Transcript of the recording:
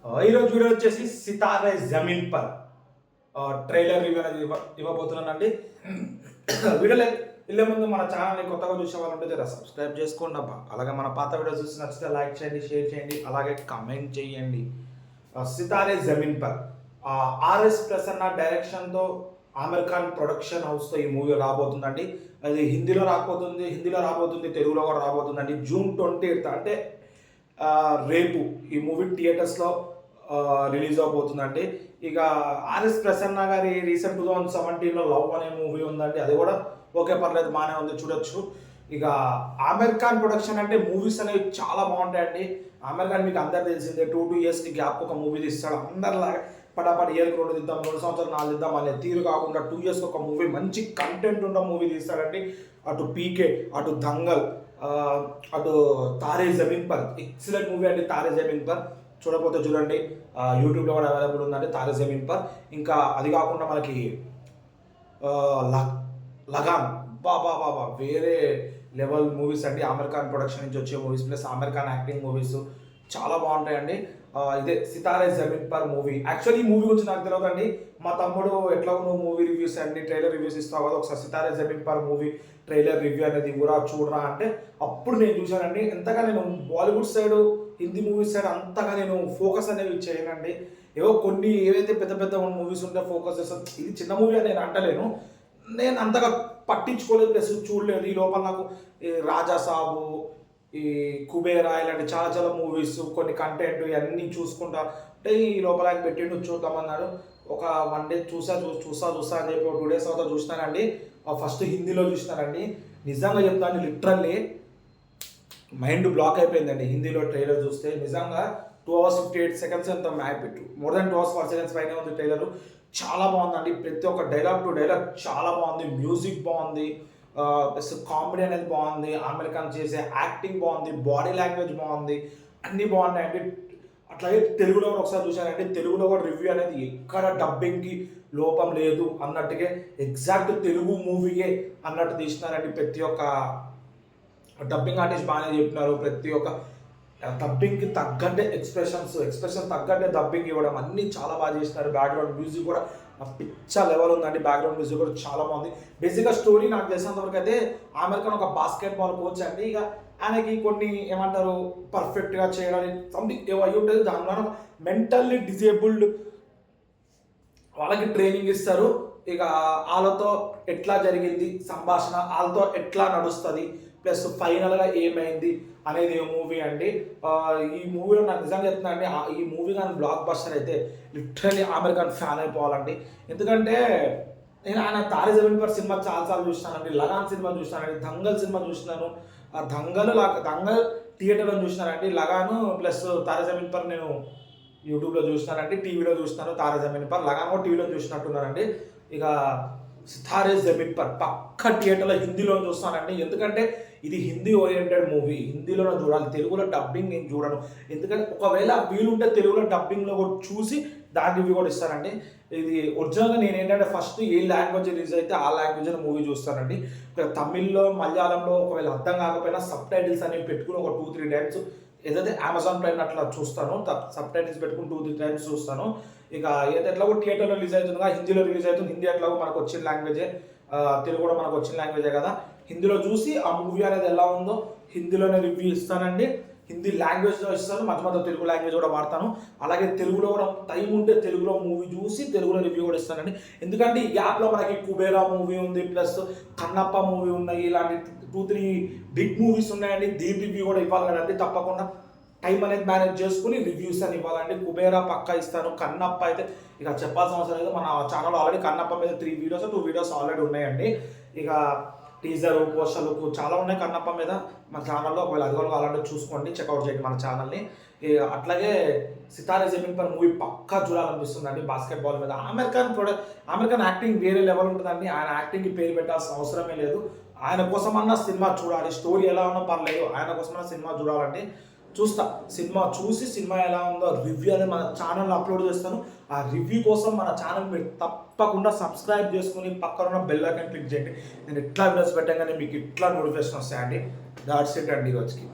ఈరోజు వీడియో వచ్చేసి Sitaare Zameen per trailer review అనేది ఇవ్వబోతున్నానండి. వీడియోలో వెళ్ళే ముందు మన ఛానల్ని కొత్తగా చూసే వాళ్ళు ఉంటే జర సబ్స్క్రైబ్ చేసుకోండి అబ్బా. అలాగే మన పాత వీడియోస్ చూసి నచ్చితే లైక్ చేయండి, షేర్ చేయండి, అలాగే కమెంట్ చేయండి. సితారే జమీన్ పర్ ఆర్ఎస్ ప్రసన్న డైరెక్షన్తో ఆమిర్ ఖాన్ ప్రొడక్షన్ హౌస్తో ఈ మూవీ రాబోతుందండి. అది హిందీలో రాబోతుంది, తెలుగులో కూడా రాబోతుందండి. జూన్ 28 అంటే రేపు ఈ మూవీ థియేటర్స్లో రిలీజ్ అవబోతుందండి. ఇక ఆర్ఎస్ ప్రసన్న గారి రీసెంట్ 2017లో లవ్ అనే మూవీ ఉందండి. అది కూడా ఓకే, పర్లేదు, బాగానే ఉంది, చూడొచ్చు. ఇక ఆమిర్ ఖాన్ ప్రొడక్షన్ అంటే మూవీస్ అనేవి చాలా బాగుంటాయండి. ఆమిర్ ఖాన్ మీకు అందరు తెలిసిందే, 2 yearsకి గ్యాప్ ఒక మూవీ తీస్తాడు. అందరిలాగా పటాపట్ ఇయర్కి 2 తీద్దాం, 2 సంవత్సరాలు 4 తీద్దాం అనే తీరు కాకుండా 2 yearsకి ఒక మూవీ, మంచి కంటెంట్ ఉన్న మూవీ తీస్తాడండి. అటు పీకే, అటు దంగల్, అటు Taare Zameen per excellent movie అండి. తారే జమీన్ పర్ చూడకపోతే చూడండి, యూట్యూబ్లో కూడా అవైలబుల్ ఉందండి తారే జమీన్ పర్. ఇంకా అది కాకుండా మనకి లగాన్, బాబా వేరే లెవెల్ మూవీస్ అండి. ఆమిర్ ఖాన్ ప్రొడక్షన్ నుంచి వచ్చే movies plus Aamir Khan acting movies చాలా బాగుంటాయండి. ఇదే సితారే జమీన్ పర్ మూవీ. యాక్చువల్లీ ఈ మూవీ గురించి నాకు తెలియదండి. మా తమ్ముడు ఎట్లా నువ్వు మూవీ రివ్యూస్ అండి, ట్రైలర్ రివ్యూస్ ఇస్తావు కదా, ఒకసారి Sitare Zameen Par movie trailer review అనేది కూడా చూడరా అంటే అప్పుడు నేను చూశానండి. ఎంతగా నేను Bollywood side, Hindi movies side అంతగా నేను ఫోకస్ అనేవి చేయనండి. ఏవో కొన్ని ఏవైతే పెద్ద పెద్ద మూవీస్ ఉంటే ఫోకస్ చేస్తాను. ఇది చిన్న మూవీ అని నేను అంటలేను, నేను అంతగా పట్టించుకోలేదు, ప్లస్ చూడలేదు. ఈ లోపల నాకు ఈ రాజా సాబు, ఈ కుబేరా ఇలాంటి చాలా చాలా మూవీస్, కొన్ని కంటెంట్ ఇవన్నీ చూసుకుంటా అంటే ఈ లోపల ఆయన పెట్టిండు చూద్దామన్నాడు. ఒక 1 day చూసా అని చెప్పి 2 days తర్వాత చూసినానండి. ఫస్ట్ హిందీలో చూసినానండి. నిజంగా చెప్తాను, లిటరల్లీ మైండ్ బ్లాక్ అయిపోయిందండి హిందీలో ట్రైలర్ చూస్తే. నిజంగా 2 hours 58 seconds ఎంత మ్యాప్ పెట్టు, మోర్ దాన్ 2 hours 40 seconds పైన ఉంది ట్రైలర్. చాలా బాగుందండి. ప్రతి ఒక్క డైలాగ్ టు డైలాగ్ చాలా బాగుంది. మ్యూజిక్ బాగుంది, ప్లస్ కామెడీ అనేది బాగుంది, ఆమిర్ ఖాన్ చేసే యాక్టింగ్ బాగుంది, బాడీ లాంగ్వేజ్ బాగుంది, అన్నీ బాగున్నాయండి. అట్లాగే తెలుగులో కూడా ఒకసారి చూశానండి. తెలుగులో కూడా రివ్యూ అనేది ఎక్కడ డబ్బింగ్కి లోపం లేదు అన్నట్టుగా ఎగ్జాక్ట్ తెలుగు మూవీయే అన్నట్టు తీసినారండి. ప్రతి ఒక్క డబ్బింగ్ ఆర్టిస్ట్ బాగానే చెప్పినారు. ప్రతి ఒక్క డబ్బింగ్కి తగ్గట్టే ఎక్స్ప్రెషన్ తగ్గట్టే డబ్బింగ్ ఇవ్వడం అన్నీ చాలా బాగా చేసినారు. బ్యాక్గ్రౌండ్ మ్యూజిక్ కూడా పిచ్చ లెవెల్ ఉందండి. బ్యాక్గ్రౌండ్ మ్యూజిక్ కూడా చాలా బాగుంది. బేసిక్గా స్టోరీ నాకు తెలిసినంతవరకు అయితే ఆమిర్ ఖాన్ ఒక బాస్కెట్బాల్ కోచ్ అండి. ఇక ఆయనకి కొన్ని ఏమంటారు పర్ఫెక్ట్గా చేయడానికి సంథింగ్ ఏవో అయ్యి ఉంటుంది. దానివల్ల మెంటల్లీ డిజేబుల్డ్ వాళ్ళకి ట్రైనింగ్ ఇస్తారు. ఇక వాళ్ళతో ఎట్లా జరిగింది సంభాషణ, వాళ్ళతో ఎట్లా నడుస్తుంది, ప్లస్ ఫైనల్గా ఏమైంది అనేది మూవీ అండి. ఈ మూవీలో నాకు నిజంగా చెప్తున్నా అండి, ఈ మూవీ కానీ బ్లాక్ బస్టర్ అయితే లిటరల్లీ ఆమిర్ ఖాన్ ఫ్యాన్ అయిపోవాలండి. ఎందుకంటే నేను ఆయన తారే జమీన్ పర్ సినిమా చాలాసార్లు చూసినానండి, లగాన్ సినిమా చూసినానండి, దంగల్ సినిమా చూసినాను. ఆ దంగల్ థియేటర్లో చూసినానండి. లగాను ప్లస్ తారే జమీన్ పర్ నేను యూట్యూబ్లో చూసినానండి, టీవీలో చూసినాను. తారే జమీన్ పర్ లగాన్ కూడా టీవీలో చూసినట్టున్నానండి. ఇక సితారే జమీన్ పర్ పక్క థియేటర్లో హిందీలో చూస్తానండి. ఎందుకంటే ఇది హిందీ ఓరియంటెడ్ మూవీ, హిందీలోనే చూడాలి, తెలుగులో డబ్బింగ్ నేను చూడను. ఎందుకంటే ఒకవేళ వీలుంటే తెలుగులో డబ్బింగ్లో కూడా చూసి దాని రివ్యూ కూడా ఇస్తానండి. ఇది ఒరిజినల్గా నేను ఏంటంటే ఫస్ట్ ఏ లాంగ్వేజ్ రిలీజ్ అయితే ఆ లాంగ్వేజ్ మూవీ చూస్తానండి. తమిళ్లో, మలయాళంలో ఒకవేళ అర్థం కాకపోయినా సబ్ టైటిల్స్ అనేవి పెట్టుకుని ఒక 2-3 times ఏదైతే అమెజాన్ ప్రైమ్ అట్లా చూస్తాను, సబ్ టైటిల్స్ పెట్టుకుని 2-3 times చూస్తాను. ఇక ఏదైతే ఎట్లాగో థియేటర్లో రిలీజ్ అవుతుందిగా, హిందీలో రిలీజ్ అవుతుంది. హిందీ ఎట్లాగో మనకు వచ్చిన లాంగ్వేజే, తెలుగు కూడా మనకు వచ్చిన లాంగ్వేజే కదా. హిందీలో చూసి ఆ మూవీ అనేది ఎలా ఉందో హిందీలోనే రివ్యూ ఇస్తానండి. హిందీ లాంగ్వేజ్లో ఇస్తాను, మధ్య తెలుగు లాంగ్వేజ్ కూడా వాడతాను. అలాగే తెలుగులో కూడా టైం ఉంటే తెలుగులో మూవీ చూసి తెలుగులో రివ్యూ కూడా ఇస్తానండి. ఎందుకంటే ఈ యాప్లో మనకి కుబేరా మూవీ ఉంది, ప్లస్ కన్నప్ప మూవీ ఉన్నాయి, ఇలాంటి 2-3 బిగ్ మూవీస్ ఉన్నాయండి. దీని రివ్యూ కూడా ఇవ్వాలి కదండి. తప్పకుండా టైం అనేది మేనేజ్ చేసుకుని రివ్యూస్ అని ఇవ్వాలండి. కుబేరా పక్కా ఇస్తాను. కన్నప్ప అయితే ఇక చెప్పాల్సిన అవసరం లేదు. మన ఛానల్ ఆల్రెడీ కన్నప్ప మీద 2 videos ఆల్రెడీ ఉన్నాయండి. ఇక టీజర్, పోస్టర్లు చాలా ఉన్నాయి కన్నప్ప మీద మన ఛానల్లో. ఒకవేళ అది కూడా అలాంటివి చూసుకోండి, చెక్అవుట్ చేయండి మన ఛానల్ని. అట్లాగే సితారే జమీన్ పర్ మూవీ పక్కా చూడాలనిపిస్తుందండి. బాస్కెట్బాల్ మీద ఆమిర్ ఖాన్ యాక్టింగ్ వేరే లెవెల్ ఉంటుందండి. ఆయన యాక్టింగ్కి పేరు పెట్టాల్సిన అవసరమే లేదు. ఆయన కోసమన్నా సినిమా చూడాలి, స్టోరీ ఎలా ఉన్నా పర్లేదు, ఆయన కోసమన్నా సినిమా చూడాలంటే చూస్తా. సినిమా చూసి సినిమా ఎలా ఉందో రివ్యూ అనేది మన ఛానల్లో అప్లోడ్ చేస్తాను. ఆ రివ్యూ కోసం మన ఛానల్ మీరు తప్పకుండా సబ్స్క్రైబ్ చేసుకుని పక్కన ఉన్న బెల్ ఐకాన్ క్లిక్ చేయండి. నేను ఎట్లా వీడియోస్ పెట్టగానే మీకు ఇట్లా నోటిఫికేషన్ వస్తాయండి. దాట్స్ ఇట్ అండి ఈరోజుకి.